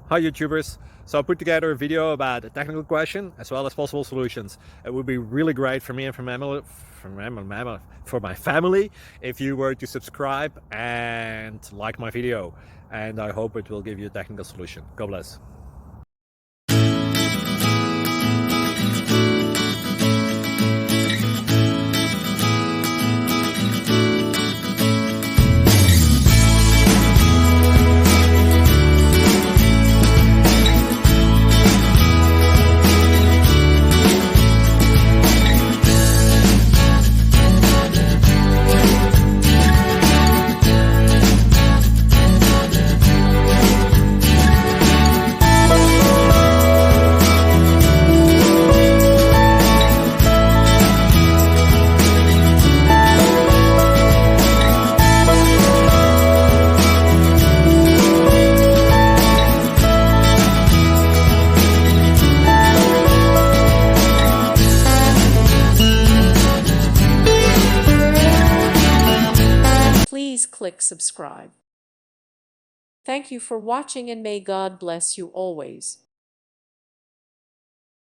Hi YouTubers! So I put together a video about a technical question as well as possible solutions. It would be really great for me and for my family if you were to subscribe and like my video, and I hope it will give you a technical solution. God bless. Please click subscribe. Thank you for watching and may God bless you always.